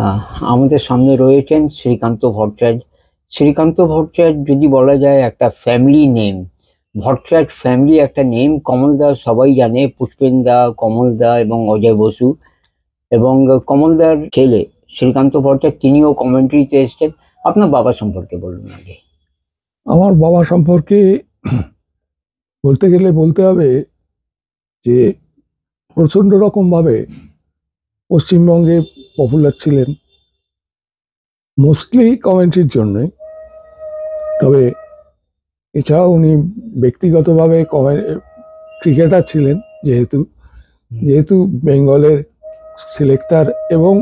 আহ, আমাদের সামনে রয়েছেন শ্রীকান্ত ভট্টাচার্য। শ্রীকান্ত ভট্টাচার্য যদি বলা যায় একটা ফ্যামিলি নেম, ভট্টাচার্য ফ্যামিলি একটা নেম। কমল দা সবাই জানে, পুষ্পেন দা, কমল দা এবং অজয় বসু, এবং কমল দার ছেলে শ্রীকান্ত ভট্টাচার্য, তিনিও কমেন্ট্রিতে এসেছেন। আপনার বাবা সম্পর্কে বলুন আগে। আমার বাবা সম্পর্কে বলতে গেলে বলতে হবে যে প্রচন্ড রকম ভাবে পশ্চিমবঙ্গে পপুলার ছিলেন, মোস্টলি কমেন্ট্রির জন্য। তবে এছাড়াও উনি ব্যক্তিগতভাবে ক্রিকেটার ছিলেন, যেহেতু যেহেতু বেঙ্গলের সিলেক্টর এবং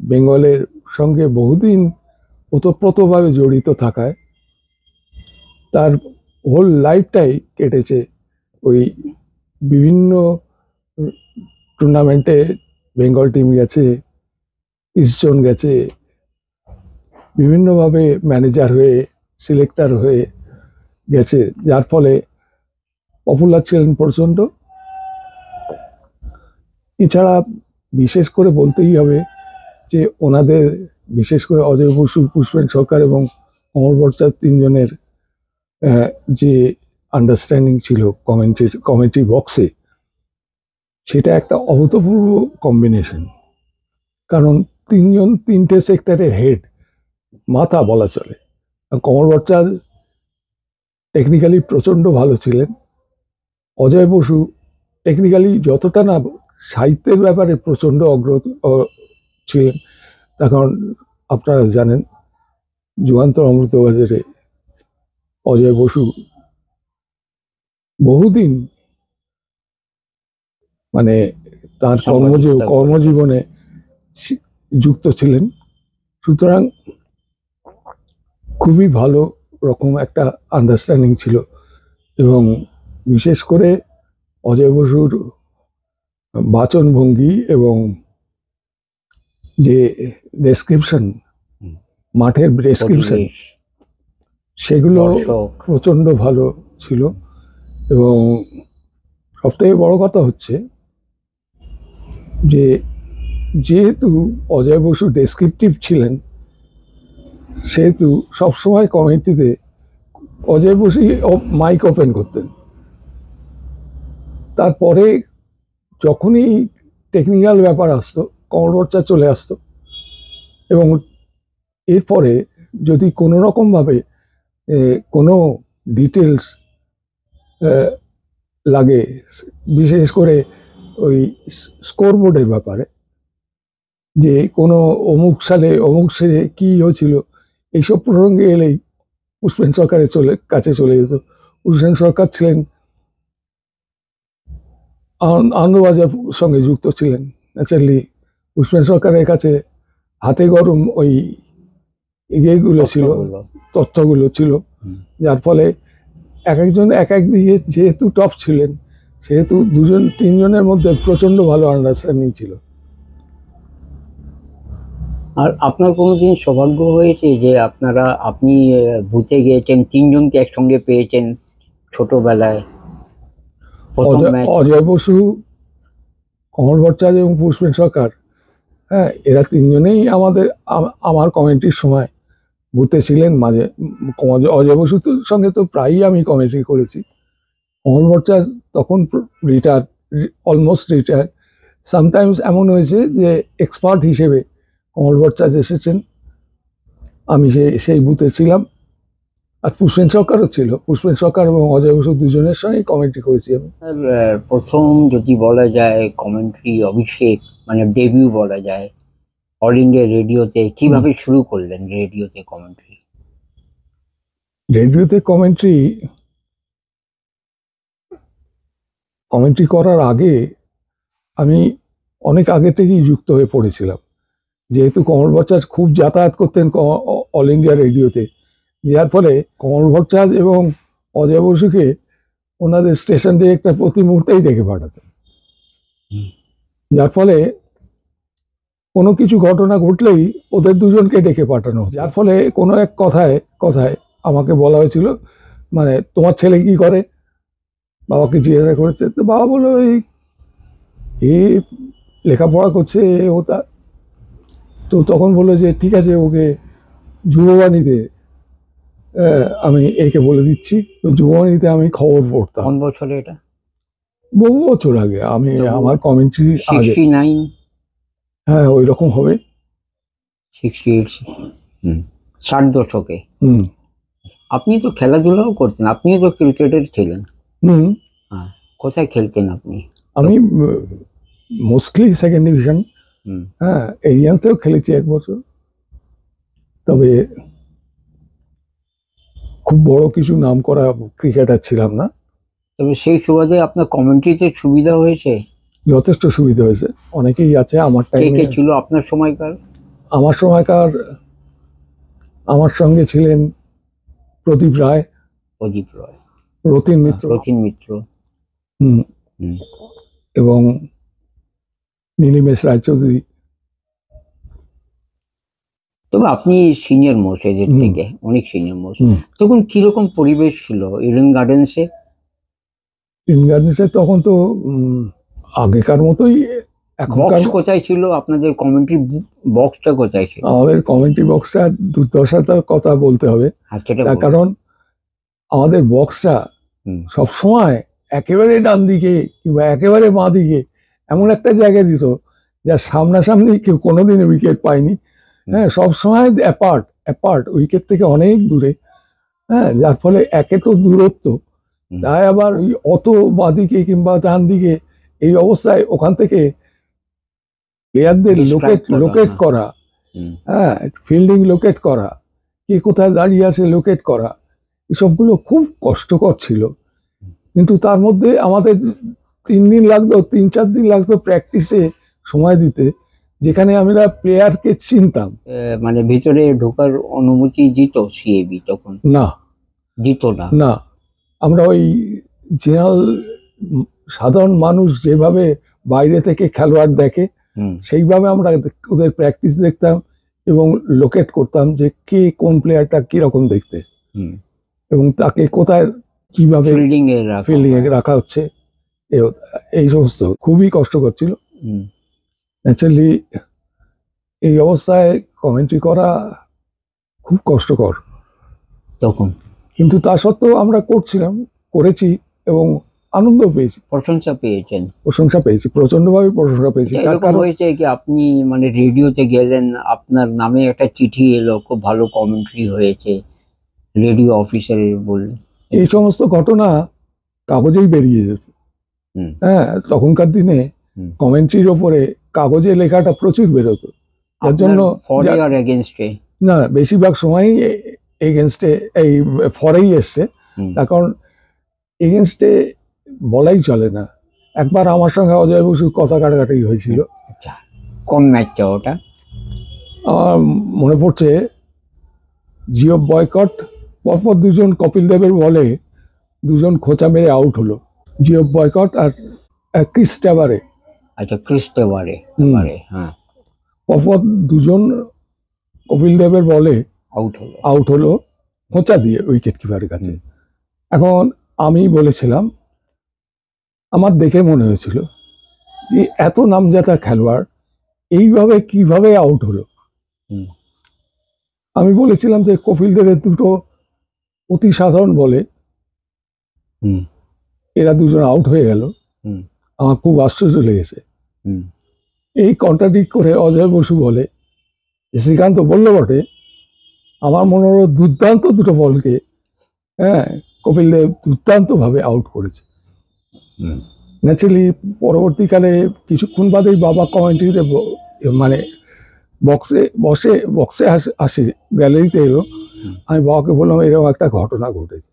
বেঙ্গলের সঙ্গে বহুদিন ওতপ্রোতভাবে জড়িত থাকায় তার হোল লাইফটাই কেটেছে ওই বিভিন্ন টুর্নামেন্টে। বেঙ্গল টিম গেছে, ইস্টজোন গেছে, বিভিন্নভাবে ম্যানেজার হয়ে, সিলেক্টর হয়ে গেছে, যার ফলে পপুলার ছিলেন প্রচণ্ড। এছাড়া বিশেষ করে বলতেই হবে যে ওনাদের, বিশেষ করে অজয় বসু, পুষ্পেন সরকার এবং কমল ভট্টাচার্য তিনজনের যে আন্ডারস্ট্যান্ডিং ছিল কমেন্ট্রি বক্সে, সেটা একটা অভূতপূর্ব কম্বিনেশন। কারণ তিনজন তিনটে সেক্টরের হেড, মাথা বলা চলে। কমল ভট্টাচার্য টেকনিক্যালি প্রচণ্ড ভালো ছিলেন। অজয় বসু টেকনিক্যালি যতটা না, সাহিত্যের ব্যাপারে প্রচণ্ড অগ্রগতি ছিলেন। তার কারণ আপনারা জানেন, যুগান্তর অমৃতবাজারে অজয় বসু বহুদিন মানে তার কর্মজীবনে যুক্ত ছিলেন। সুতরাং খুবই ভালো রকম একটা আন্ডারস্ট্যান্ডিং ছিল। এবং বিশেষ করে অজয় বসুর বাচনভঙ্গি এবং যে ডেসক্রিপশন, মাঠের ডেসক্রিপশন, সেগুলো প্রচণ্ড ভালো ছিল। এবং সবথেকে বড় কথা হচ্ছে যে যেহেতু অজয় বসু ডেসক্রিপটিভ ছিলেন, সেহেতু সবসময় কমেন্ট্রিতে অজয় বসু মাইক ওপেন করতেন। তারপরে যখনই টেকনিক্যাল ব্যাপার আসতো, কমল ভট্টাচার্য চলে আসতো। এবং এরপরে যদি কোনো রকমভাবে কোনো ডিটেলস লাগে, বিশেষ করে ওই স্কোর বোর্ডের ব্যাপারে, যে কোনো অমুক সালে কী হয়েছিল, এইসব প্রসঙ্গে এলেই পুষ্পেন সরকারের কাছে চলে যেত। পুষ্পেন সরকার ছিলেন আনন্দবাজার সঙ্গে যুক্ত ছিলেন। ন্যাচারালি পুষ্পেন সরকারের কাছে হাতে গরম ওই ইয়েগুলো ছিল, তথ্যগুলো ছিল, যার ফলে এক একজন এক এক দিকে যেহেতু টপ ছিলেন, সেহেতু তিনজনের মধ্যে প্রচণ্ড ভালো আন্ডারস্ট্যান্ডিং ছিল। আর আপনার কোনোদিন সৌভাগ্য হয়েছে যে আপনি বুঝে গিয়েছেন, তিনজনকে একসঙ্গে পেয়েছেন ছোটবেলায়? অজয় বসু, কমল ভট্টাচার্য এবং পুষ্পেন সরকার, হ্যাঁ, এরা তিনজনেই আমার কমেন্ট্রির সময় বুথে ছিলেন। মাঝে অজয় বসুর সঙ্গে তো প্রায়ই আমি কমেন্ট্রি করেছি। কমল ভট্টাচার্য তখন রিটায়ার্ড, অলমোস্ট রিটায়ার্ড। সামটাইমস এমন হয়েছে যে এক্সপার্ট হিসেবে কমল ভট্টাচার্য এসেছেন, আমি সেই বুথে ছিলাম। আর পুষ্পেন সরকারও ছিল। পুষ্পেন সরকার এবং অজয় বসু দুজনের সঙ্গে কমেন্ট্রি করেছি আমি। প্রথম যদি বলা যায় কমেন্ট্রি অভিষেক, মানে ডেবিউ বলা যায়, অল ইন্ডিয়া রেডিওতে কিভাবে শুরু করলেন? রেডিওতে কমেন্ট্রি করার আগে আমি অনেক আগে থেকেই যুক্ত হয়ে পড়েছিলাম। যেহেতু কমল ভট্টাচার্য খুব যাতায়াত করতেন অল ইন্ডিয়া রেডিওতে, যার ফলে কমল ভট্টাচার্য এবং অজয় বসুকে ওনাদের স্টেশন ডিরেক্টর প্রতি মুহূর্তেই ডেকে পাঠাতেন। যার ফলে কোনো কিছু ঘটনা ঘটলেই ওদের দুজনকে ডেকে পাঠানো, যার ফলে কোনো এক কথায় আমাকে বলা হয়েছিল, মানে তোমার ছেলে কি করে, বাবাকে জিজ্ঞাসা করেছে। তো বাবা বললো, এই লেখাপড়া করছে, ও তা। তো তখন বললো যে ঠিক আছে, ওকে যুববাণীতে আমি একে বলে দিচ্ছি। তো যুববাণীতে আমি খবর পড়তাম কোন বছরে এটা? বহু বছর আগে, আমি তো আমার কমেন্ট্রি আগে। 69, হ্যাঁ, ওই রকম হবে। 68, 60 দশকে। হুম আপনি তো খেলাধুলাও করতেন, আপনিও তো ক্রিকেটার ছিলেন। হুম হ্যাঁ, কোথায় খেলতেন আপনি? আমি মোস্টলি সেকেন্ড ডিভিশন, হুম। হ্যাঁ, এরিয়ান্সেও খেলেছি 1 বছর। তবে খুব বড় কিছু নাম করা ক্রিকেটার ছিলাম না। তবে সেই সুবাদে আপনার কমেন্ট্রিতে সুবিধা হয়েছে। যথেষ্ট সুবিধা হয়েছে, অনেকেই আছে আমার কে টাইমে। কে ছিল আপনার সময়কার? আমার সময়কার আমার সঙ্গে ছিলেন প্রদীপ রায়, প্রদীপ রয়, রতিন মিত্র, রতিন মিত্র, হুম, হুম। এবং নীলিমেশ রায়চৌধুরী। তবে আপনি সিনিয়র মোস্ট, এদের হুম। থেকে অনেক সিনিয়র মোস্ট। হুম। তখন কিরকম পরিবেশ ছিল ইডেন গার্ডেন্সে? ইনগার্ডেন্সে তখন তো আগেকার মতোই, এখনকার বক্স কোথায় ছিল আপনাদের? কমেন্ট্রি বক্সটা কোথায় ছিল? আমাদের কমেন্ট্রি বক্সটা দুর্দশাটার কথা বলতে হবে। হ্যাঁ, সেটা তার বলুন। কারণ আমাদের বক্সটা হুম। সবসময় একেবারে ডান দিকে কিংবা একেবারে বাঁ দিকে এমন একটা জায়গায় দিত, যা সামনাসামনি কেউ কোনোদিন উইকেট পায়নি। হ্যাঁ, সবসময় অ্যাপার্ট অ্যাপার্ট, উইকেট থেকে অনেক দূরে। হ্যাঁ, যার ফলে একে তো দূরত্ব, তাই আবার ওই অত বাঁদিকে কিংবা ডান দিকে এই অবস্থায় ওখান থেকে প্লেয়ারদের লোকেট করা, হ্যাঁ, ফিল্ডিং লোকেট করা, কে কোথায় দাঁড়িয়ে আছে লোকেট করা, এসবগুলো খুব কষ্টকর ছিল। কিন্তু তার মধ্যে আমাদের 3 দিন লাগতো, 3-4 দিন লাগতো প্র্যাকটিসে সময় দিতে, যেখানে আমরা প্লেয়ারকে চিনতাম। মানে ভিতরে ঢোকার অনুমতি দিত সিএবি তখন? না, দিত না। না, আমরা ওই জেনারেল সাধারণ মানুষ যেভাবে বাইরে থেকে খেলোয়াড় দেখে, সেইভাবে আমরা ওদের প্র্যাকটিস দেখতাম এবং লোকেট করতাম যে কে কোন প্লেয়ারটা কিরকম দেখতে, এবং তাকে কোথায় কিভাবে ফিল্ডিং এ রাখা হচ্ছে। এই সমস্ত খুবই কষ্টকর ছিল। ন্যাচারালি এই অবস্থায় কমেন্ট্রি করা খুব কষ্টকর তখন, কিন্তু তা সত্ত্বেও আমরা করেছি এবং আনন্দ পেয়েছি, প্রশংসা পেয়েছি, প্রচন্ডভাবে প্রশংসা পেয়েছি। তার এরকম হয়েছে কি আপনি মানে রেডিওতে গেলেন, আপনার নামে একটা চিঠি এলো, খুব ভালো কমেন্ট্রি হয়েছে, রেডিও অফিসারের বললেন? এই সমস্ত ঘটনা কাগজেই বেরিয়ে যেত। হ্যাঁ, তখনকার দিনে কমেন্ট্রির ওপরে কাগজে লেখাটা প্রচুর বেরোতো, যার জন্য না, বেশিরভাগ সময়ই এগেনস্টে, এই ফরেই এসছে। তার কারণ এগেনস্টে বলাই চলে না। একবার আমার সঙ্গে অজয় বসুর কথা কাটাকাটি হয়েছিল। কোন ম্যাচটা ওটা? আমার মনে পড়ছে, জিও বয়কট, পরপর দুজন কপিল দেবের বলে দুজন খোঁচা মেরে আউট হলো, জিও বয়কট আর ক্রিস টেবারে। আচ্ছা, ক্রিস টেবারে, হ্যাঁ, পরপর দুজন কপিল দেবের বলে আউট হলো খোঁচা দিয়ে উইকেট কিপারের কাছে। এখন আমি বলেছিলাম, আমার দেখে মনে হয়েছিল যে এত নামজাদা খেলোয়াড় এইভাবে কিভাবে আউট হলো। আমি বলেছিলাম যে কপিল দেবের দুটো অতি সাধারণ বলে এরা দুজন আউট হয়ে গেল। আমার খুব আশ্চর্য লেগেছে। এই কন্ট্রাডিক্ট করে অজয় বসু বলে, শ্রীকান্ত বলল বটে, আমার মনে হলো দুর্দান্ত দুটো বলকে, হ্যাঁ, কপিল দেব দুর্দান্ত ভাবে আউট করেছে। ন্যাচারালি পরবর্তীকালে কিছুক্ষণ বাদেই বাবা কমেন্ট্রিতে মানে বক্সে আসে, গ্যালারিতে এলো। আমি বাবাকে বললাম এরকম একটা ঘটনা ঘটেছে।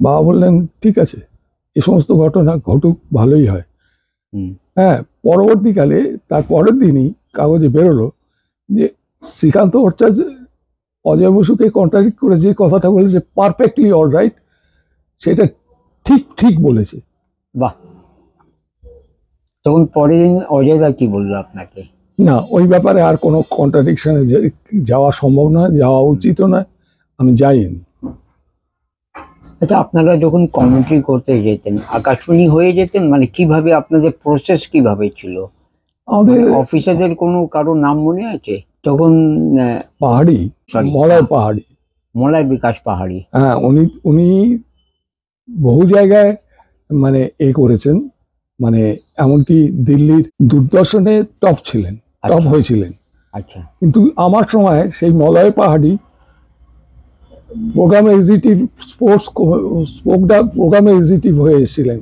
বাবা বললেন ঠিক আছে, এই সমস্ত ঘটনা ঘটুক, ভালোই হয়। হ্যাঁ, পরবর্তীকালে তার পরের দিনই কাগজে বেরোলো যে শ্রীকান্ত ভট্টাচার্য অজয় বসুকে কন্ট্রাডিক্ট করে যে কথাটা বলেছে পারফেক্টলি অল রাইট, সেটা ঠিক বলেছে। বাহ! তখন পরের দিন অজয়দা কি বললো আপনাকে? না, ওই ব্যাপারে আর কোনো কন্ট্রাডিকশনে যাওয়া সম্ভব নয়, যাওয়া উচিত নয়, আমি যাইনি। আচ্ছা, আপনারা যখন কমেন্ট্রি করতে যেতেন, আকাশবাণী হয়ে যেতেন, মানে কিভাবে আপনাদের প্রসেস কিভাবে ছিল? আমাদের অফিসারদের কোনো কারো নাম মনে আছে তখন? পাহাড়ি, সরি, মলয় পাহাড়ি। মলয় বিকাশ পাহাড়ি। হ্যাঁ, উনি উনি বহু জায়গায় মানে করেছেন, মানে এমনকি দিল্লির দূরদর্শনে টপ ছিলেন, টপ আচ্ছা হয়েছিলেন। আচ্ছা কিন্তু আমার সময় সেই মলয় পাহাড়ি প্রোগ্রাম এক্সিকিউটিভ, প্রোগ্রাম এক্সিকিউটিভ হয়ে এসেছিলেন।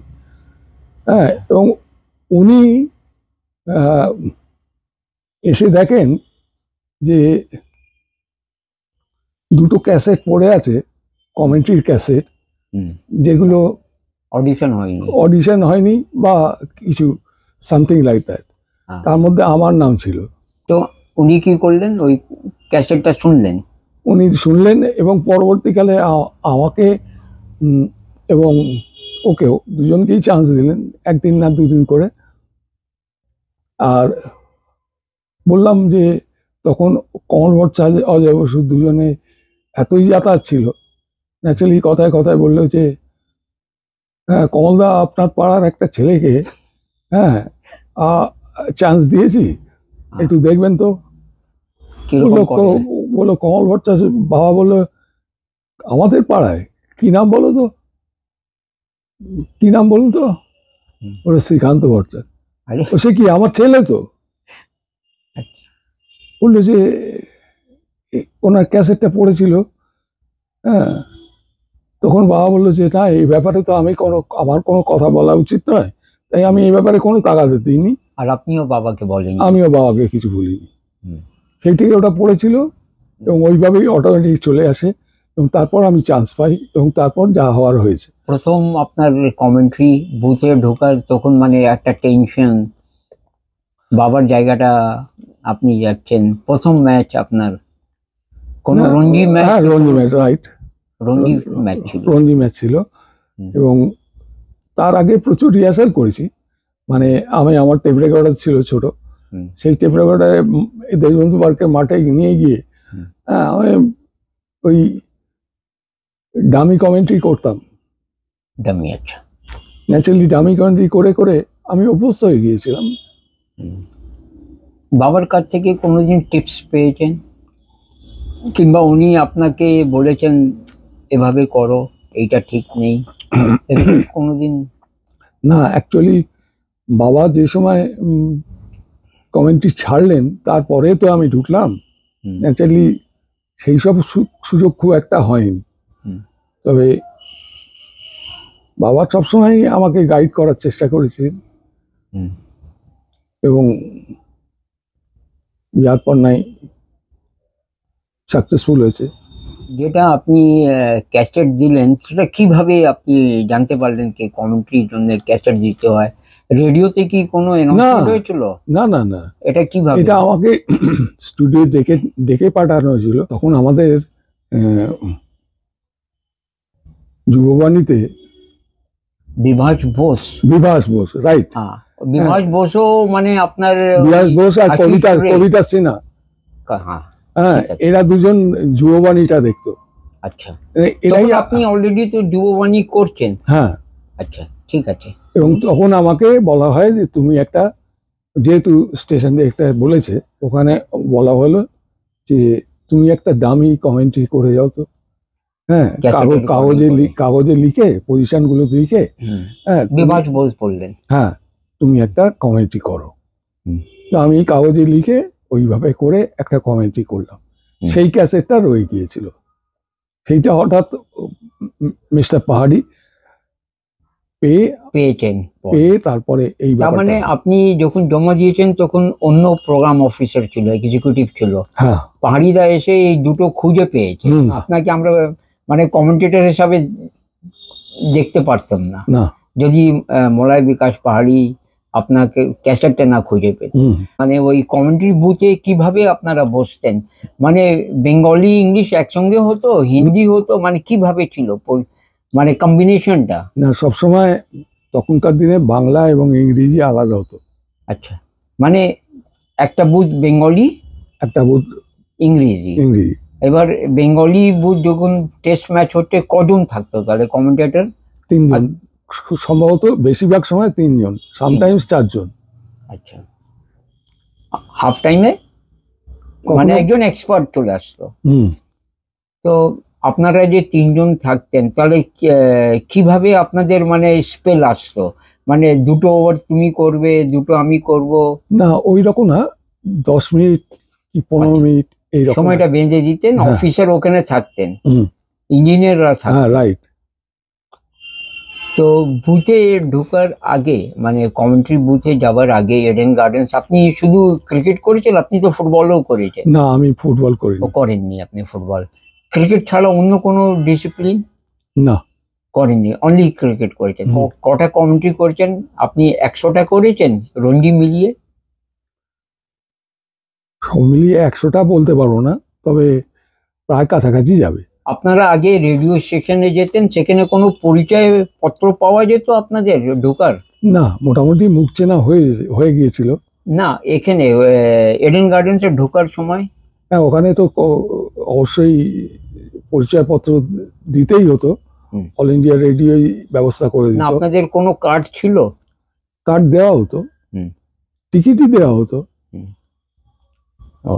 হ্যাঁ, এবং উনি আহ, এসে দেখেন যে দুটো ক্যাসেট পড়ে আছে, কমেন্ট্রির ক্যাসেট, হুম, যেগুলো অডিশন হয়নি। অডিশন হয়নি বা কিছু সামথিং লাইক দ্যাট। হ্যাঁ। তার মধ্যে আমার নাম ছিল। তো উনি কি করলেন, ওই ক্যাসেটটা শুনলেন? উনি শুনলেন এবং পরবর্তীকালে আমাকে এবং ওকেও, দুজনকেই চান্স দিলেন, একদিন না দুদিন করে। আর বললাম যে তখন কমল ভট্টাচার্য, অজয় বসু দুজনে এতই যাতায়াত ছিল, ন্যাচারালি কথায় কথায় বললো যে হ্যাঁ কমলদা, আপনার পাড়ার একটা ছেলেকে হ্যাঁ চান্স দিয়েছি, একটু দেখবেন তো। কিরকম করে? বললো কমল ভট্টাচার্য, বাবা বললো আমাদের পাড়ায়? কি নাম বলো তো, কি নাম বলুন তো? হুম। বলে শ্রীকান্ত ভট্টাচার্য। আরে সে কি আমার ছেলে তো? আচ্ছা, বললো যে ওনার ক্যাসেটটা পড়েছিল। হ্যাঁ, তখন বাবা বললো যে না, এই ব্যাপারে তো আমার কোনো কথা বলা উচিত নয়, তাই আমি এই ব্যাপারে কোনো তাগাদা দিইনি। আর আপনিও বাবাকে বলেন? আমিও বাবাকে কিছু বলিনি। হুম। সেই থেকে ওটা পড়েছিল এবং ওইভাবেই অটোমেটিক চলে আসে, এবং তারপর আমি চান্স পাই এবং তারপর যা হওয়ার হয়েছে। প্রথম আপনার কমেন্ট্রি বুথে ঢোকার তখন মানে একটা টেনশন, বাবার জায়গাটা আপনি যাচ্ছেন, প্রথম ম্যাচ আপনার কোন রঞ্জি ম্যাচ? হ্যাঁ, Ranji match, right, Ranji match ছিল। রঞ্জি ম্যাচ ছিল। হুম। এবং তার আগে প্রচুর রিহার্সাল করেছি, মানে আমার টেপ রেকর্ডার ছিল ছোট, হুম। সেই টেপ রেকর্ডারে দেশবন্ধু পার্কের মাঠে নিয়ে গিয়ে হুম। হ্যাঁ আমি ওই ডামি কমেন্ট্রি করতাম। ডামি, আচ্ছা। ন্যাচারালি ডামি কমেন্ট্রি করে করে আমি অভ্যস্ত হয়ে গিয়েছিলাম। হুম। বাবার কাছ থেকে কোনোদিন টিপস পেয়েছেন, কিংবা উনি আপনাকে বলেছেন এভাবে করো, এইটা ঠিক নেই, এরকম কোনোদিন? না, অ্যাকচুয়ালি বাবা যে সময় কমেন্ট্রি ছাড়লেন তারপরে তো আমি ঢুকলাম, হুম। ন্যাচারালি সেই সব সুযোগ খুব একটা হয়নি। হুম। তবে বাবা সবসময় আমাকে গাইড করার চেষ্টা করেছেন হুম। এবং যার পর নাই সাকসেসফুল হয়েছে। যেটা আপনি ক্যাসেট দিলেন, সেটা কিভাবে আপনি জানতে পারলেন কি কমেন্ট্রির জন্য ক্যাসেট দিতে হয়? রেডিওতে কি কোনো অ্যানাউন্সমেন্ট হয়েছিল? না না না, এটা কিভাবে? এটা আমাকে স্টুডিও ডেকে পাঠানো হয়েছিল। তখন আমাদের যুববাণীতে বিভাস বোস। বিভাস বোস, রাইট, হ্যাঁ, বিভাস বসও মানে আপনার বিভাস বোস আর আশিস রে। কবিতা সিনহা, হ্যাঁ, হ্যাঁ, ঠিক আছে। এরা দুজন যুববাণীটা দেখতো। আচ্ছা, এরাই তখন আপনি অলরেডি তো যুববাণী করছেন। হ্যাঁ, আচ্ছা, ঠিক আছে। এবং তখন আমাকে বলা হয় যে তুমি একটা, যেহেতু স্টেশন একটা বলেছে, ওখানে বলা হলো যে তুমি একটা দামি কমেন্ট্রি করে যাও তো। হ্যাঁ, ক্যাসেটের কাগজে লিখে পজিশন গুলো লিখে, হুম, হ্যাঁ বিভাস বোস বললেন। হ্যাঁ তুমি একটা কমেন্ট্রি করো। হুম। তো আমি কাগজে লিখে ওইভাবে করে একটা কমেন্ট্রি করলাম। হুম। সেই ক্যাসেটটা রয়ে গিয়েছিল। সেইটা হঠাৎ মিস্টার পাহাড়ি পেয়েছেন পরে। পেয়ে তারপরে এই তার ব্যাপারটা, মানে আপনি যখন জমা দিয়েছেন তখন অন্য প্রোগ্রাম অফিসার ছিল, এক্সিকিউটিভ ছিল, হ্যাঁ পাহাড়িদা এসে এই দুটো খুঁজে পেয়েছে। হুম। আপনাকে আমরা মানে কমেন্টেটর হিসাবে দেখতে পারতাম না না, যদি মলয় বিকাশ পাহাড়ি আপনাকে ক্যাসেটটা না খুঁজে পেত। হুম, মানে ওই কমেন্ট্রি বুথে কিভাবে আপনারা বসতেন? মানে বেঙ্গলি ইংলিশ একসঙ্গে হতো, হিন্দি হতো, মানে কিভাবে ছিল মানে কম্বিনেশনটা? না, সবসময় তখনকার দিনে বাংলা এবং ইংরেজি আলাদা হতো। আচ্ছা, মানে একটা বুথ বেঙ্গলি, একটা বুথ ইংরেজি। ইংরেজি। এবার বেঙ্গলি বুথ যখন টেস্ট ম্যাচ হচ্ছে কজন থাকতো তাহলে কমেন্টেটর? 3 জন, সম্ভবত বেশিরভাগ সময় 3 জন, সামটাইমস 4 জন। আচ্ছা, হাফ টাইমে মানে একজন এক্সপার্ট চলে আসতো। হুম। তো আপনারা যে তিনজন থাকতেন তাহলে কিভাবে আপনাদের মানে স্পেল আসতো, মানে দুটো ওভার তুমি করবে, দুটো আমি করব, না ওই রকম না, 10 মিনিট কি 15 মিনিট এইরকম। সময়টা বেঁধে দিতেন, হ্যাঁ। অফিসার ওখানে থাকতেন, হুম। ইঞ্জিনিয়াররা হ্যাঁ থাকতেন। রাইট। তো বুথে ঢোকার আগে মানে কমেন্ট্রি বুথে যাবার আগে এডেন গার্ডেন্স আপনি শুধু ক্রিকেট করেছেন? আপনি তো ফুটবলও করেছেন। না আমি ফুটবল করিনি। ও করেননি আপনি ফুটবল? ক্রিকেট ছাড়া অন্য কোনো ডিসিপ্লিন না। করেননি, অনলি ক্রিকেট করেছেন। হুম। কটা কমেন্ট্রি করেছেন আপনি? 100টা করেছেন রঞ্জি মিলিয়ে? সব মিলিয়ে 100টা বলতে পারবো না, তবে প্রায় কাছাকাছি যাবে। আপনারা আগে রেডিও স্টেশনে যেতেন, সেখানে কোনো পরিচয় পত্র পাওয়া যেত আপনাদের ঢোকার? না, মোটামুটি মুখ চেনা হয়ে হয়ে গিয়েছিল। না, এখানে এডেন গার্ডেন্সে ঢোকার সময়? হ্যাঁ, ওখানে তো অবশ্যই পরিচয়পত্র দিতেই হতো। হুম। অল ইন্ডিয়া রেডিওই ব্যবস্থা করে না, দিত। আপনাদের কোনো কার্ড ছিল? কার্ড দেওয়া হতো, হুম। টিকিটই দেওয়া হতো। ও,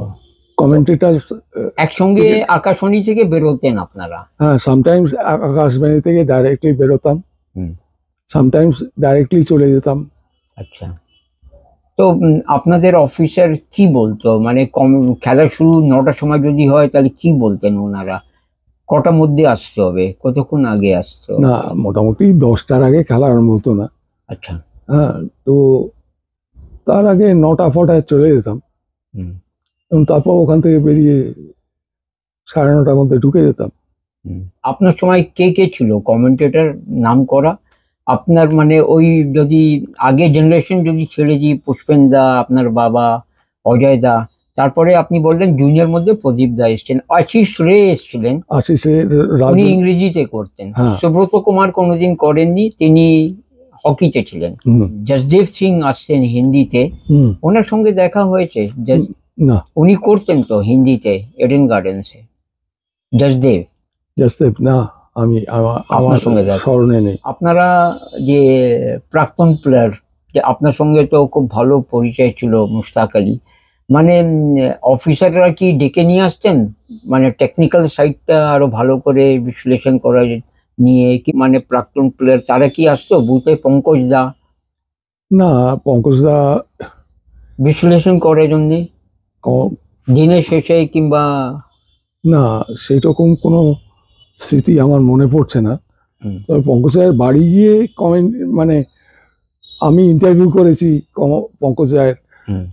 কমেন্টেটার্স একসঙ্গে আকাশবাণী থেকে বেরোতেন আপনারা? হ্যাঁ, সামটাইমস আকাশবাণী থেকে ডাইরেক্টলি বেরোতাম, হুম। সামটাইমস ডাইরেক্টলি চলে যেতাম। আচ্ছা। তো আপনাদের অফিসার কি বলতো, মানে খেলা শুরু 9টার সময় যদি হয় তাহলে কি বলতেন ওনারা? কটার মধ্যে আসতে হবে, কতক্ষণ আগে আসতে হবে? না, মোটামুটি 10টার আগে খেলা আরম্ভ হতো না। আচ্ছা। হ্যাঁ, তো তার আগে 9টা ফটায় চলে যেতাম, হুম। এবং তারপর ওখান থেকে বেরিয়ে 9:30টার মধ্যে ঢুকে যেতাম। আপনার সময় কে কে ছিল কমেন্টেটর নাম করা? আপনার মানে ওই যদি আগে জেনারেশন যদি ছেড়ে দিই, পুষ্পেন দা, আপনার বাবা, অজয় দা, তারপরে আপনি বললেন জুনিয়র মধ্যে প্রদীপ দা এসছেন, আশিস রে এসছিলেন, আশিসে উনি রাজু। ইংরেজিতে করতেন। হ্যাঁ। সুব্রত কুমার কোনোদিন করেননি, তিনি হকিতে ছিলেন। হুম। জসদেব সিং আসতেন হিন্দিতে, হুম। ওনার সঙ্গে দেখা হয়েছে? না, উনি করতেন তো হিন্দিতে এডেন গার্ডেন্সে, জসদেব। জাস্টেপ না, আমি আমার আপনার সঙ্গে দেখা? স্মরণে নেই। আপনারা যে প্রাক্তন প্লেয়ার, যে আপনার সঙ্গে তো খুব ভালো পরিচয় ছিল মুশতাক আলী, মানে অফিসাররা কি ডেকে নিয়ে আসতেন, মানে টেকনিক্যাল সাইডটা আরো ভালো করে বিশ্লেষণ করা নিয়ে কি, মানে প্রাক্তন প্লেয়ার তারা কি আসতো বুঝতে? পঙ্কজ দা না, পঙ্কজদা বিশ্লেষণ করার জন্য দিনের শেষে কিংবা? না, সেরকম কোনো স্মৃতি আমার মনে পড়ছে না। তবে পঙ্কজের বাড়ি গিয়ে কমেন্ট, মানে আমি ইন্টারভিউ করেছি পঙ্কজ রায়ের।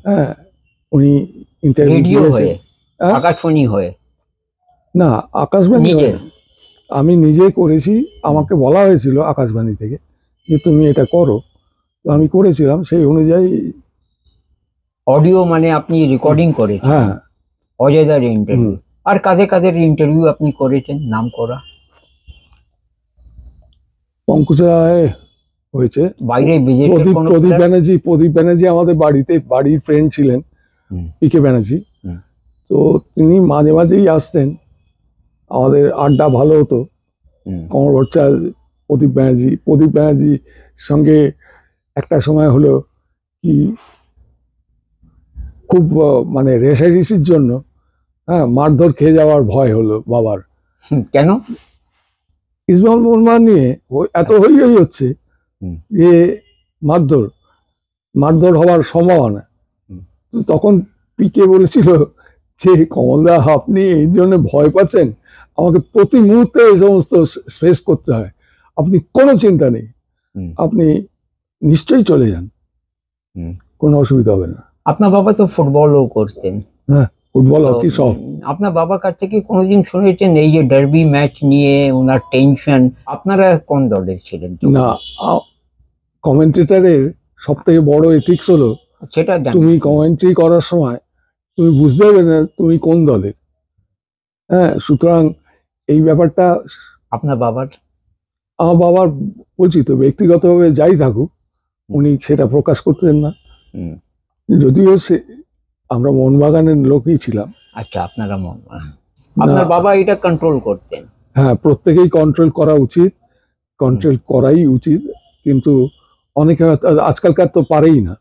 হ্যাঁ, উনি ইন্টারভিউ রেডিও দিয়েছেন। হয়ে, হ্যাঁ? আকাশবাণী হয়ে? না, আকাশবাণী নিজের? নয়, আমি নিজে করেছি। আমাকে বলা হয়েছিল আকাশবাণী থেকে যে তুমি এটা করো, তো আমি করেছিলাম সেই অনুযায়ী। অডিও মানে আপনি রেকর্ডিং করেছেন? হ্যাঁ। অজয়দার ইন্টারভিউ। আর কাদের কাদের ইন্টারভিউ আপনি করেছেন নাম করা? পঙ্কজ রায় হয়েছে, বাইরে বিদেশে কোনো প্রদীপ player? ব্যানার্জি। প্রদীপ ব্যানার্জি আমাদের বাড়ির ফ্রেন্ড ছিলেন, পিকে ব্যানার্জি। তো তিনি মাঝে মাঝেই আসতেন, আমাদের আড্ডা ভালো হতো। কমল ভট্টাচার্য, প্রদীপ ব্যানার্জির সঙ্গে একটা সময় হলো কি, খুব মানে রেষারেষির জন্য, হ্যাঁ, মারধর খেয়ে যাওয়ার ভয় হলো বাবার। কেন? ইসমাইল মোহন নিয়ে এত হই হচ্ছে যে মারধর হওয়ার সম্ভাবনা। তো তখন পিকে বলেছিল যে কমলদা, আপনি এই জন্য ভয় পাচ্ছেন, আমাকে প্রতি মুহূর্তে এই সমস্ত ফেস করতে হয়, আপনি কোনো চিন্তা নেই, আপনি নিশ্চয়ই চলে যান, কোনো অসুবিধা হবে না। আপনার বাবা তো ফুটবলও করতেন? হ্যাঁ, ফুটবল, হকি সব। আপনার বাবার কাছ থেকে কোনোদিন শুনেছেন এই যে ডার্বি ম্যাচ নিয়ে ওনার টেনশন? আপনারা কোন দলের ছিলেন? না, কমেন্টেটরের সব থেকে বড় এথিক্স হলো, সেটা তুমি কমেন্ট্রি করার সময় তুমি বুঝতে পারবে না তুমি কোন দলের। হ্যাঁ, সুতরাং এই ব্যাপারটা আপনার বাবার? আমার বাবার বলছি তো, ব্যক্তিগতভাবে যাই থাকুক উনি সেটা প্রকাশ করতেন না। যদিও আমরা মোহনবাগানের লোকই ছিলাম। আচ্ছা, আপনারা আপনার বাবা এটা কন্ট্রোল করতেন? হ্যাঁ, প্রত্যেকেই কন্ট্রোল করা উচিত, কন্ট্রোল করাই উচিত, কিন্তু অনেকে আজকালকার তো পারেই না।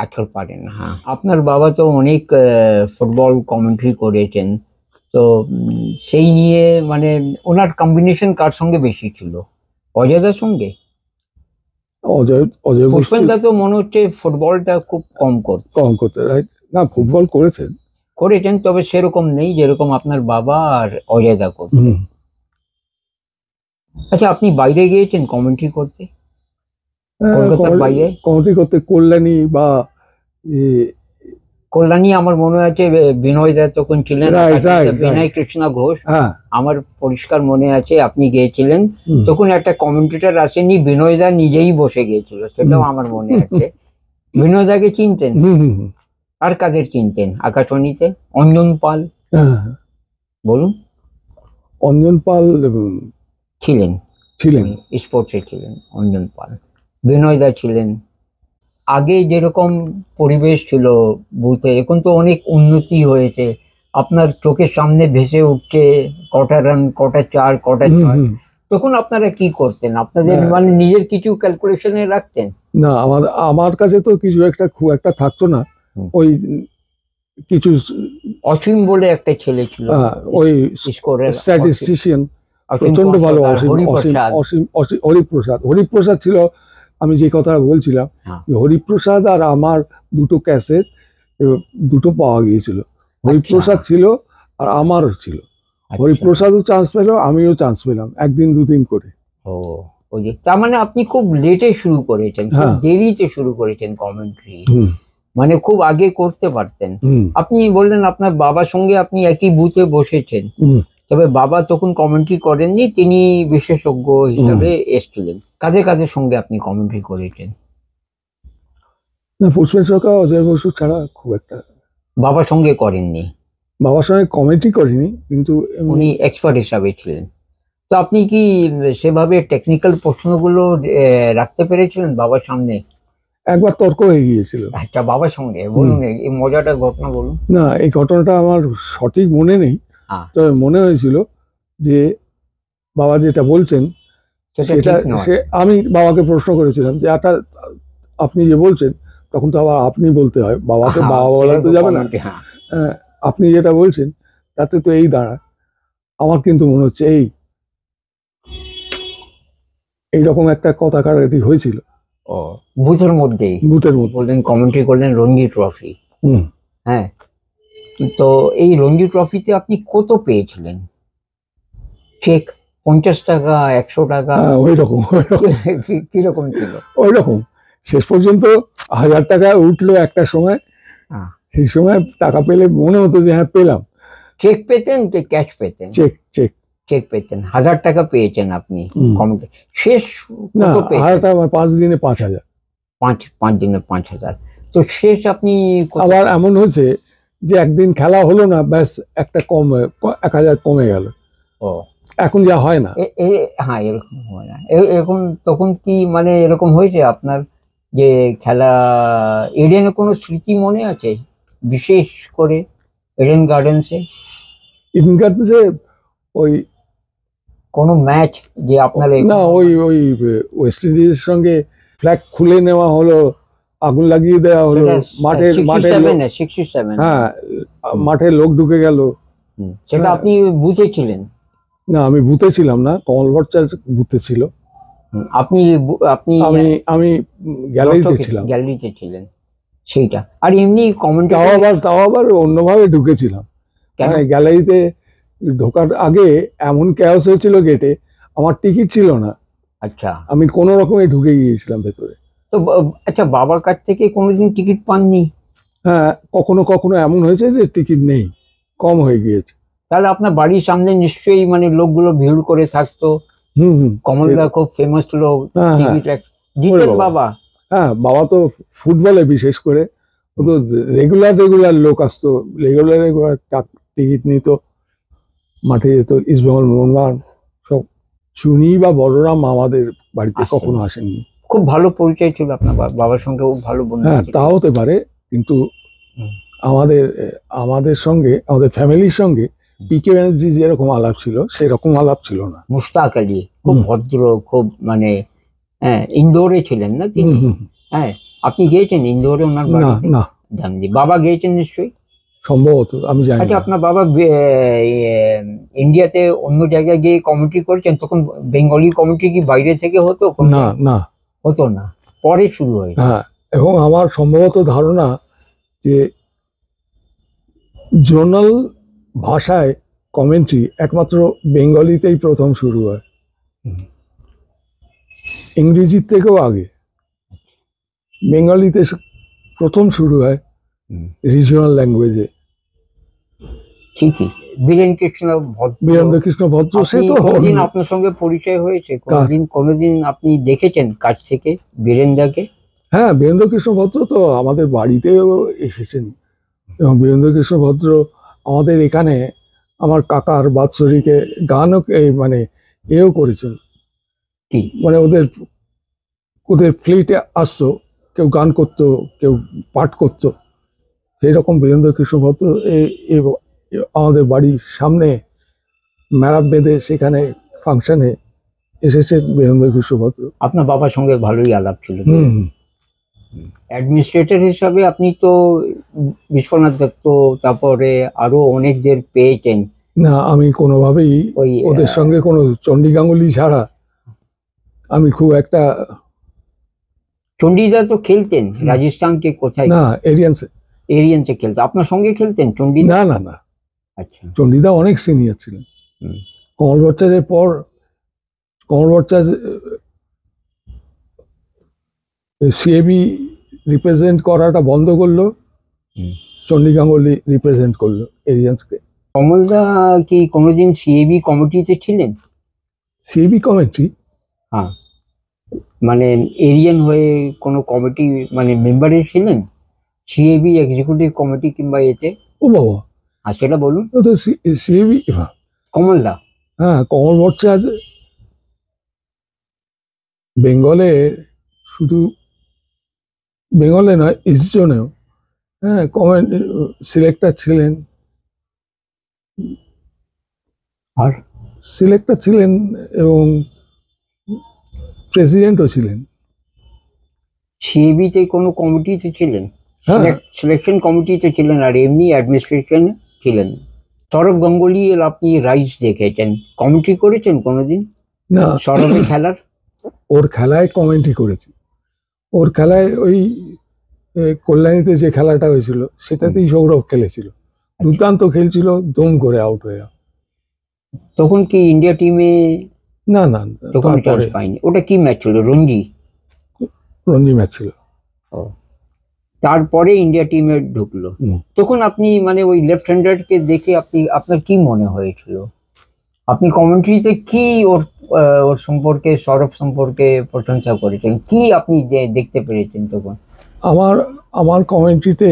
আজকাল পারেন না, হ্যাঁ। আপনার বাবা তো অনেক ফুটবল কমেন্ট্রি করেছেন, তো সেই নিয়ে মানে ওনার কম্বিনেশন কার সঙ্গে বেশি ছিল, অজয়দার সঙ্গে? অজয় অজয় বসু পুষ্পেন্দা তো মনে হচ্ছে ফুটবলটা খুব কম কম করতে, রাইট? না, ফুটবল করেছেন। করেছেন, তবে সেরকম নেই যেরকম আপনার বাবা আর অজয়দা করতেন। হুম। আচ্ছা, আপনি বাইরে গিয়েছেন কমেন্ট্রি করতে, হ্যাঁ, কলকাতার বাইরে? কমেন্ট্রি করতে কল্যাণী বা কল্যাণী আমার মনে আছে বিনয় দা তখন ছিলেন, Right, আর right, বিনয় কৃষ্ণ ঘোষ, হ্যাঁ, আমার পরিষ্কার মনে আছে আপনি গিয়েছিলেন। হুম, তখন একটা কমেন্টেটর আসেনি, বিনয় দা নিজেই বসে গিয়েছিল, সেটাও হুম। আমার মনে আছে। বিনয় দাকে চিনতেন? হুম, হুম, হুম। আর কাদের চিনতেন আকাশবাণীতে? অঞ্জন পাল, হ্যাঁ, বলুন। অঞ্জন পাল ছিলেন, ছিলেন। স্পোর্টসে ছিলেন অঞ্জন পাল। বিনয় দা ছিলেন। আগে যেরকম পরিবেশ ছিল বুথে, এখন তো অনেক উন্নতি হয়েছে। আপনার চোখের সামনে ভেসে উঠছে কটা রান, কটা চার, কটা হুম, ছয়। হুম। তখন আপনারা কি করতেন? আপনাদের না, মানে নিজের কিছু ক্যালকুলেশনে রাখতেন? না, আমার কাছে তো কিছু একটা খুব একটা থাকতো না। হুম। ওই কিছু অসীম বলে একটা ছেলে ছিল, ওই স্কোরের। স্ট্যাটিস্টিশিয়ান অসীম প্রচন্ড ভালো, কর্মকার, অসীম অসীম হরিপ্রসাদ। অসীম অসীম হরিপ্রসাদ ছিল। আমি যে কথা বলছিলাম, হ্যাঁ। যে হরিপ্রসাদ আর আমার দুটো ক্যাসেট দুটো পাওয়া গিয়েছিল। হরিপ্রসাদ ছিল আর আমারও ছিল। আচ্ছা। হরিপ্রসাদও চান্স পেল, আমিও চান্স পেলাম, একদিন দুদিন করে। ও, ওই যে তার মানে আপনি খুব লেটে শুরু করেছেন, খুব হ্যাঁ। দেরিতে শুরু করেছেন কমেন্ট্রি, হুম, মানে খুব আগে করতে পারতেন। হুম, আপনি বললেন আপনার বাবার সঙ্গে আপনি একই বুথে বসেছেন, হুম। তবে বাবা তখন কমেন্ট্রি করেননি, তিনি বিশেষজ্ঞ হিসাবে এসেছিলেন। কাদের কাদের সঙ্গে আপনি কমেন্ট্রি করেছেন? না, পুষ্পেন সরকার, অজয় বসু ছাড়া খুব একটা বাবার সঙ্গে করেননি? বাবার সঙ্গে কমেন্ট্রি করিনি, কিন্তু এমনি উনি এক্সপার্ট হিসাবে ছিলেন। তো আপনি কি সেভাবে টেকনিক্যাল প্রশ্নগুলো রাখতে পেরেছিলেন বাবার সামনে? একবার তর্ক হয়ে গিয়েছিল। আচ্ছা, বাবার সঙ্গে বলুন, এই মজাটার ঘটনা বলুন। না, এই ঘটনাটা আমার সঠিক মনে নেই, হ্যাঁ, তবে মনে হয়েছিল যে বাবা যেটা বলছেন সেটা সেটা ঠিক নয়। আমি বাবাকে প্রশ্ন করেছিলাম যে এটা আপনি যে বলছেন, তখন তো আবার আপনি বলতে হয়, বাবাকে হ্যাঁ, বাবা বলা সেটা তো যাবে না। commentary, হ্যাঁ। আপনি যেটা বলছেন তাতে তো এই দাঁড়ায়। আমার কিন্তু মনে হচ্ছে এইরকম একটা কথা কাটাকাটি হয়েছিল ও, বুথের মধ্যেই বুথের মধ্যে। বললেন কমেন্ট্রি করলেন রঞ্জি ট্রফি। হুম। হ্যাঁ, তো এই রঞ্জি ট্রফিতে আপনি কত পেয়েছিলেন? চেক 50 টাকা, 100 টাকা, হ্যাঁ, ওই রকম কিরকম ছিল? ওই রকম শেষ পর্যন্ত 1000 টাকা উঠলো একটা সময়। হ্যাঁ। সেই সময় টাকা পেলে মনে হতো যে হ্যাঁ পেলাম। চেক পেতেন যে ক্যাশ পেতেন? চেক চেক চেক পেতেন। 1000 টাকা পেয়েছেন আপনি হুম। কমেন্টে। শেষ না, কত পেয়েছেন? হাজারটা আমার 5 দিনে 5000। 5 দিনে 5000। তো শেষ আপনি আবার এমন হয়েছে যে একদিন খেলা হলো না, ব্যাস একটা 1000 কমে গেল। ও, এখন যা হয় না। হ্যাঁ, এরকম হয় না। এরকম তখন কি মানে এরকম হয়েছে আপনার যে খেলা এডেনে কোনো স্মৃতি মনে আছে বিশেষ করে এডেন গার্ডেন্সে এখানকার যে ওই কোনো ম্যাচ যে আপনার না, ওই ওয়েস্ট ইন্ডিজের সঙ্গে ফ্ল্যাগ খুলে নেওয়া হলো, আগুন লাগিয়ে দেওয়া হলো, মাঠের 67? হ্যাঁ, মাঠে লোক ঢুকে গেল। সেটা আপনি বুঝে ছিলেন? না, আমি বুথে ছিলাম না, কমল ভট্টাচার্য বুথে ছিল। আপনি আপনি আমি গ্যালারিতে ছিলাম। গ্যালারিতে ছিলেন সেইটা। আর এমনি কমেন্ট তাও আবার অন্যভাবে ঢুকেছিলাম। মানে গ্যালারিতে ঢোকার আগে এমন ক্যাওস হয়েছিল গেটে, আমার টিকিট ছিল না। আচ্ছা, আমি কোনো রকমে ঢুকে গিয়েছিলাম ভেতরে। তো আচ্ছা, বাবার কাছ থেকে কোনোদিন টিকিট পাননি? হ্যাঁ, কখনো কখনো এমন হয়েছে যে টিকিট নেই, কম হয়ে গিয়েছে। তাহলে আপনার বাড়ির সামনে নিশ্চয়ই মানে লোকগুলো ভিড় করে থাকতো। হুম, হুম। কমলদা খুব ফেমাস ছিল, টিকিট দিতেন বাবা? হ্যাঁ, বাবা তো ফুটবলে বিশেষ করে, ও তো রেগুলার লোক আসতো, রেগুলার টিকিট নিত, মাঠে যেত। ইস্টবেঙ্গল, মোহনবাগান সব। চুনি বা বলরাম আমাদের বাড়িতে কখনো আসেননি। খুব ভালো পরিচয় ছিল আপনার বাবার সঙ্গে, খুব ভালো বন্ধু। হ্যাঁ, তা হতে পারে, কিন্তু আমাদের সঙ্গে, আমাদের ফ্যামিলির সঙ্গে পিকে ব্যানার্জি যেরকম আলাপ ছিল সেরকম আলাপ ছিল না। মুশতাক আলী খুব ভদ্র, খুব মানে, হ্যাঁ, ইন্দোরে ছিলেন না তিনি? হ্যাঁ, আপনি গিয়েছেন ইন্দোরে ওনার না বাড়িতে? না, জাননি। বাবা গিয়েছেন নিশ্চয়ই। সম্ভবত আমি জানি আচ্ছা, না। আপনার বাবা ইন্ডিয়াতে অন্য জায়গায় গিয়ে কমিটি করেছেন, তখন বেঙ্গলি কমিটি কি বাইরে থেকে হতো? না না, হতো না, পরে শুরু হয়েছে। হ্যাঁ, এবং আমার সম্ভবত ধারণা যে জোনাল ভাষায় কমেন্ট্রি একমাত্র বেঙ্গলিতেই প্রথম শুরু হয়, ইংরেজির থেকেও আগে বেঙ্গলিতে প্রথম শুরু হয় রিজিওনাল ল্যাঙ্গুয়েজে। ঠিকই। বীরেন কৃষ্ণ ভদ্র, বীরেন্দ্র কৃষ্ণ ভদ্র, সে আপনি তো কোনোদিন আপনার সঙ্গে পরিচয় হয়েছে? কোনোদিন আপনি দেখেছেন কাছ থেকে বীরেন্দাকে? হ্যাঁ, বীরেন্দ্র কৃষ্ণ ভদ্র তো আমাদের বাড়িতেও এসেছেন, এবং বীরেন্দ্র কৃষ্ণ ভদ্র আমাদের এখানে আমার কাকার বাৎসরিকে গানও মানে এও করেছেন, কি মানে ওদের ওদের ফ্লিটে আসতো, কেউ গান করতো, কেউ পাঠ করতো, সেই রকম বীরেন্দ্র কৃষ্ণ ভদ্র আমাদের বাড়ির সামনে মেরাপ বেঁধে সেখানে ফাংশনে এসেছেন বীরেন্দ্র কৃষ্ণ ভদ্র। আপনার বাবার সঙ্গে ভালোই আলাপ ছিল। হুম। অ্যাডমিনিস্ট্রেটর হিসাবে আপনি তো বিশ্বনাথ দত্ত, তারপরে আরো অনেকদের পেয়েছেন। না, আমি কোনোভাবেই ওই ওদের সঙ্গে কোনো চণ্ডী গাঙ্গুলি ছাড়া আমি খুব একটা। চণ্ডীদা তো খেলতেন রাজস্থানকে, কোথায়? না, এরিয়ান্সে। এরিয়ান্সে খেলতেন, আপনার সঙ্গে খেলতেন চণ্ডীদা? না না না, আচ্ছা। চণ্ডীদা অনেক সিনিয়র ছিলেন। হুম। কমল ভট্টাচার্যের পর কমল ভট্টাচার্য সিএবি রিপ্রেজেন্ট করাটা বন্ধ করলো, চণ্ডী গাঙ্গুলি রিপ্রেজেন্ট করলো এরিয়ান্সকে। কমলদা কি কোনোদিন সিএবি কমিটিতে ছিলেন? CAB committee? হ্যাঁ, মানে এরিয়ান হয়ে কোনো কমিটি, মানে মেম্বারে ছিলেন সিএবি এক্সিকিউটিভ কমিটি কিংবা এতে? ও বাবা, আর সেটা বলুন। ও তো সিএবি। কমলদা? হ্যাঁ, কমল ভট্টাচার্য বেঙ্গলে, শুধু বেঙ্গলে নয়, ইস্ট জোনেও হ্যাঁ কমেন্ট সিলেক্টর ছিলেন, আর সিলেক্টর ছিলেন এবং প্রেসিডেন্টও ছিলেন। সিএবিতে কোনো কমিটিতে ছিলেন? হ্যাঁ। সিলেকশন কমিটিতে ছিলেন, আর এমনি অ্যাডমিনিস্ট্রেশন ছিলেন। সৌরভ গাঙ্গুলি এর আপনি রাইস দেখেছেন, কমিটি করেছেন কোনোদিন? না, সৌরভের খেলার? ওর খেলায় কমেন্ট্রি করেছি। ওর খেলায় ওই কল্যাণীতে যে খেলাটা হয়েছিল সেটাতেই সৌরভ খেলেছিল, দুর্দান্ত খেলছিল, দম করে আউট হয়ে। তখন কি ইন্ডিয়া টিমে? না না, তখন চান্স পাইনি। ওটা কি ম্যাচ ছিল? রঞ্জি? রঞ্জি ম্যাচ ছিল। ও, তারপরে ইন্ডিয়া টিমে ঢুকলো। তখন আপনি মানে ওই লেফট হ্যান্ডারকে দেখে আপনার কি মনে হয়েছিল? আপনি কমেন্ট্রিতে কি ওর সম্পর্কে, সৌরভ সম্পর্কে প্রশংসা করেছেন? কি আপনি দেখতে পেরেছেন তখন? আমার কমেন্ট্রিতে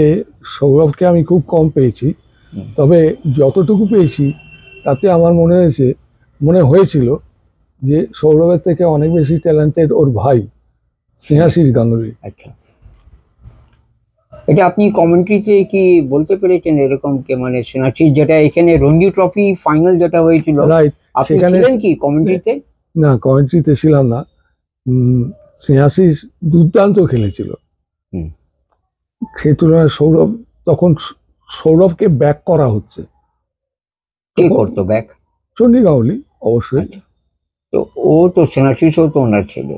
সৌরভকে আমি খুব কম পেয়েছি, তবে যতটুকু পেয়েছি তাতে আমার মনে হয়েছিল যে সৌরভের থেকে অনেক বেশি ট্যালেন্টেড ওর ভাই স্নেহাশিস গাঙ্গুলি। আচ্ছা, এটা আপনি কমেন্ট্রিতে কি বলতে পেরেছেন এরকম কে, মানে স্নেহাশিস, যেটা এখানে রঞ্জি ট্রফি ফাইনাল যেটা হয়েছিল, রাইট, আপনি ছিলেন কি কমেন্ট্রিতে? না, কমেন্ট্রিতে ছিলাম না। স্নেহাশিস দুর্দান্ত খেলেছিল, সেই তুলনায় তখন সৌরভকে ব্যাক করা হচ্ছে। কে করতো ব্যাক? চণ্ডী গাঙ্গুলি অবশ্যই। তো ও তো স্নেহাশিসও তো ওনার ছেলে।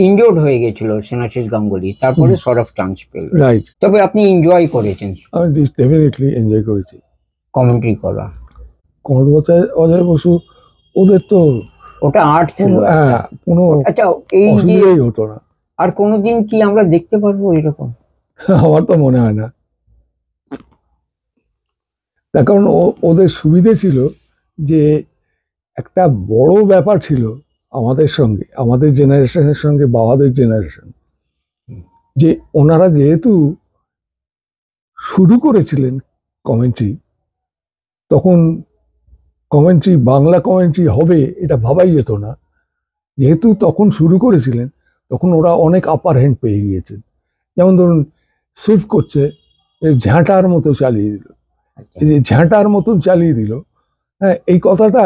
ইনজোর্ড হয়ে গেছিল স্নেহাশিস গাঙ্গুলি, তারপরে সৌরভ চান্স পেল। রাইট। তবে আপনি এনজয় করেছেন? আমি ডেফিনেটলি এনজয় করেছি কমেন্ট্রি করা। কমল অজয় বসু, ওদের তো ওটা আর্ট ছিল, কোনো আচ্ছা এই অসুবিধাই হতো না। আর কোনোদিন কি আমরা দেখতে পারবো এরকম? আমার তো মনে হয় না, তার কারণ ওদের সুবিধে ছিল যে একটা বড় ব্যাপার ছিল আমাদের সঙ্গে, আমাদের জেনারেশনের সঙ্গে বাবাদের জেনারেশন, যে ওনারা যেহেতু শুরু করেছিলেন কমেন্ট্রি, তখন কমেন্ট্রি, বাংলা কমেন্ট্রি হবে এটা ভাবাই যেত না। যেহেতু তখন শুরু করেছিলেন, তখন ওরা অনেক আপার হ্যান্ড পেয়ে গিয়েছেন। যেমন ধরুন, সুইপ করছে, ঝাঁটার মতো চালিয়ে দিল, এই যে ঝাঁটার মতন চালিয়ে দিল, হ্যাঁ, এই কথাটা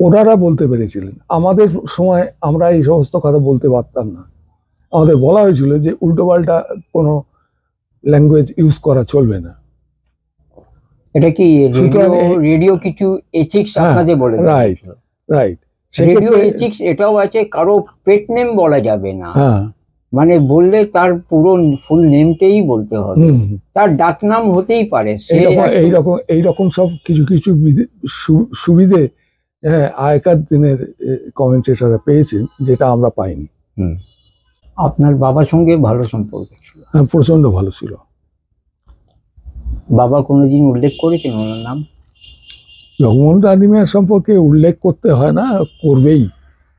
ওনারা বলতে পেরেছিলেন। আমাদের সময় আমরা এই সমস্ত কথা বলতে পারতাম না। আমাদের বলা হয়েছিল যে উল্টোপাল্টা কোনো ল্যাঙ্গুয়েজ ইউজ করা চলবে না। এটা কি সুতরাং রেডিও কিছু এথিক্স হ্যাঁ, আপনাদের বলে দেওয়া রাইট হয়েছিল? রাইট। রেডিও এথিক্স এটাও আছে, কারো পেট নেম বলা যাবে না, হ্যাঁ, মানে বললে তার পুরো ফুল নেমটাই বলতে হবে, হুম, তার ডাক নাম হতেই পারে সে এইরকম সব কিছু কিছু সুবিধে হ্যাঁ আগেকার দিনের কমেন্টেটররা পেয়েছেন, যেটা আমরা পাইনি। আপনার বাবার সঙ্গে ভালো সম্পর্ক ছিল? হ্যাঁ, প্রচন্ড ভালো ছিল। বাবা কোনোদিন উল্লেখ করেছেন ওনার নাম? জগমোহন ডালমিয়া সম্পর্কে উল্লেখ করতে হয় না,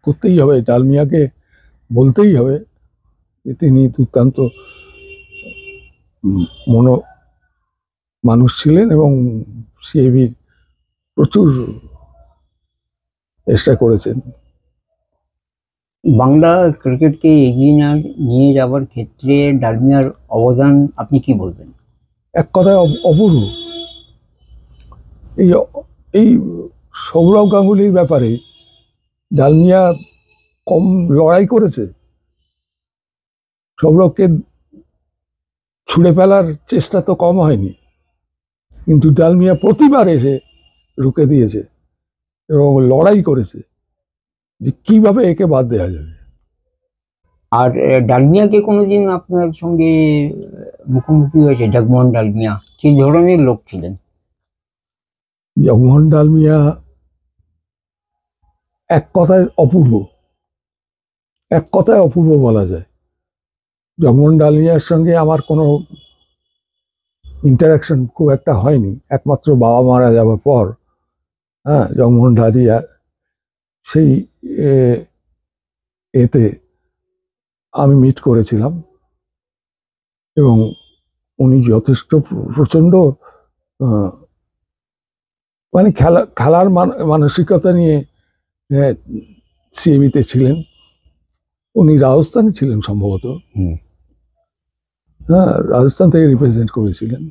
করতেই হবে। ডালমিয়াকে বলতেই হবে যে তিনি দুর্দান্ত মানুষ ছিলেন এবং সিএবির প্রচুর চেষ্টা করেছেন। বাংলা ক্রিকেটকে এগিয়ে নিয়ে যাওয়ার ক্ষেত্রে ডালমিয়ার অবদান আপনি কি বলবেন? এক কথায় অপূর্ব। এই এই সৌরভ গাঙ্গুলির ব্যাপারে ডালমিয়া কম লড়াই করেছে। সৌরভকে ছুঁড়ে ফেলার চেষ্টা তো কম হয়নি, কিন্তু ডালমিয়া প্রতিবার এসে রুখে দিয়েছে এবং লড়াই করেছে যে কিভাবে একে বাদ দেওয়া যাবে। আর ডালমিয়াকে কোনোদিন আপনার সঙ্গে মুখোমুখি হয়েছে জগমোহন ডালমিয়া? কি ধরনের লোক ছিলেন? জগমোহন ডালমিয়া এক কথায় অপূর্ব বলা যায়। জগমোহন ডালমিয়ার সঙ্গে আমার কোনো ইন্টারাকশন খুব একটা হয়নি, একমাত্র বাবা মারা যাওয়ার পর হ্যাঁ জগমোহন ডালমিয়া সেই এতে আমি মিট করেছিলাম এবং উনি যথেষ্ট প্রচন্ড মানে খেলার মানসিকতা নিয়ে সিএবিতে ছিলেন। উনি রাজস্থানে ছিলেন সম্ভবত, হ্যাঁ রাজস্থান থেকে রিপ্রেজেন্ট করেছিলেন।